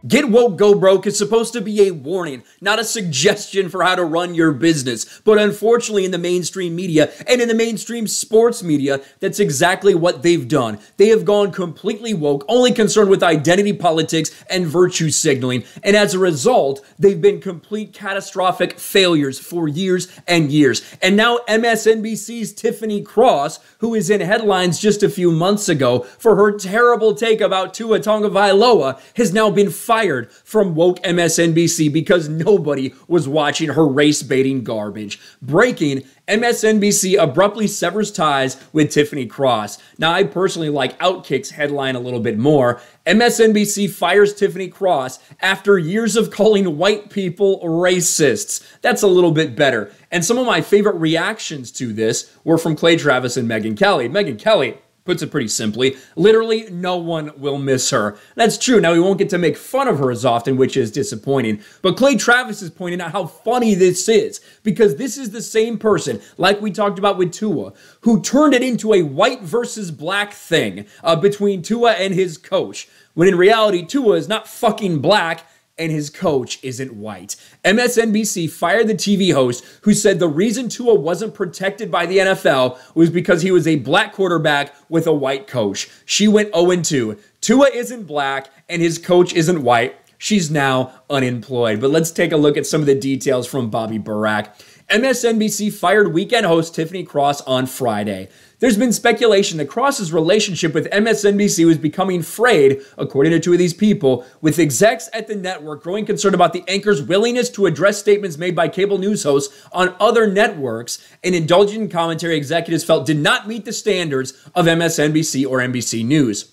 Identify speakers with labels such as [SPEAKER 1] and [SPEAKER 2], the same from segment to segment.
[SPEAKER 1] Get Woke, Go Broke is supposed to be a warning, not a suggestion for how to run your business. But unfortunately, in the mainstream media and in the mainstream sports media, that's exactly what they've done. They have gone completely woke, only concerned with identity politics and virtue signaling. And as a result, they've been complete catastrophic failures for years and years. And now MSNBC's Tiffany Cross, who is in headlines just a few months ago for her terrible take about Tua Tagovailoa, has now been fired from woke MSNBC because nobody was watching her race-baiting garbage. Breaking, MSNBC abruptly severs ties with Tiffany Cross. Now, I personally like Outkick's headline a little bit more. MSNBC fires Tiffany Cross after years of calling white people racists. That's a little bit better. And some of my favorite reactions to this were from Clay Travis and Megyn Kelly. Megyn Kelly puts it pretty simply, literally no one will miss her. That's true. Now, we won't get to make fun of her as often, which is disappointing. But Clay Travis is pointing out how funny this is, because this is the same person, like we talked about with Tua, who turned it into a white versus black thing between Tua and his coach, when in reality, Tua is not fucking black, and his coach isn't white. MSNBC fired the TV host who said the reason Tua wasn't protected by the NFL was because he was a black quarterback with a white coach. She went 0-2. Tua isn't black and his coach isn't white. She's now unemployed. But let's take a look at some of the details from Bobby Barack. MSNBC fired weekend host Tiffany Cross on Friday. There's been speculation that Cross's relationship with MSNBC was becoming frayed, according to two of these people, with execs at the network growing concerned about the anchor's willingness to address statements made by cable news hosts on other networks and indulging in commentary executives felt did not meet the standards of MSNBC or NBC News.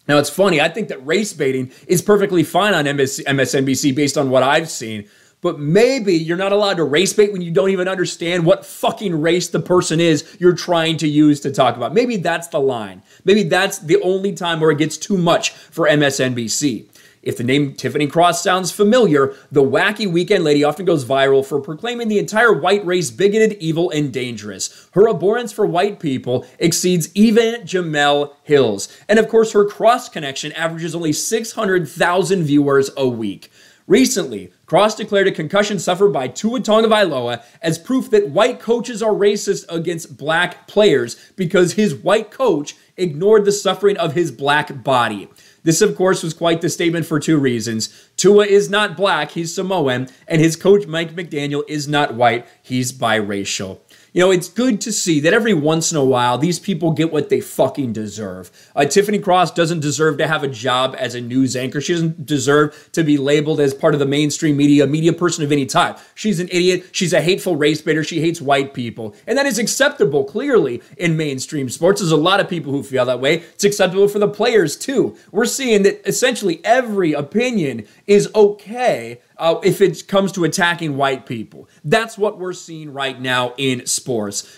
[SPEAKER 1] Now, it's funny. I think that race baiting is perfectly fine on MSNBC based on what I've seen. But maybe you're not allowed to race bait when you don't even understand what fucking race the person is you're trying to use to talk about. Maybe that's the line. Maybe that's the only time where it gets too much for MSNBC. If the name Tiffany Cross sounds familiar, the wacky weekend lady often goes viral for proclaiming the entire white race bigoted, evil, and dangerous. Her abhorrence for white people exceeds even Jamel Hill's. And of course, her Cross connection averages only 600,000 viewers a week. Recently, Cross declared a concussion suffered by Tua Tagovailoa as proof that white coaches are racist against black players because his white coach ignored the suffering of his black body. This, of course, was quite the statement for two reasons. Tua is not black, he's Samoan, and his coach, Mike McDaniel, is not white, he's biracial. You know, it's good to see that every once in a while, these people get what they fucking deserve. Tiffany Cross doesn't deserve to have a job as a news anchor. She doesn't deserve to be labeled as part of the mainstream media person of any type. She's an idiot. She's a hateful race baiter. She hates white people. And that is acceptable, clearly, in mainstream sports. There's a lot of people who feel that way. It's acceptable for the players, too. We're seeing that essentially every opinion is okay if it comes to attacking white people. That's what we're seeing right now in sports.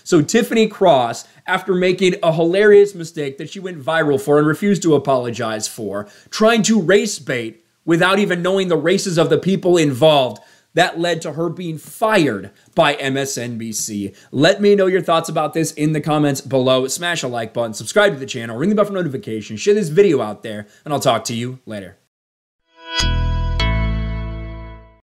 [SPEAKER 1] So Tiffany Cross, after making a hilarious mistake that she went viral for and refused to apologize for, trying to race bait without even knowing the races of the people involved, that led to her being fired by MSNBC. Let me know your thoughts about this in the comments below. Smash a like button, subscribe to the channel, ring the bell for notifications, share this video out there, and I'll talk to you later.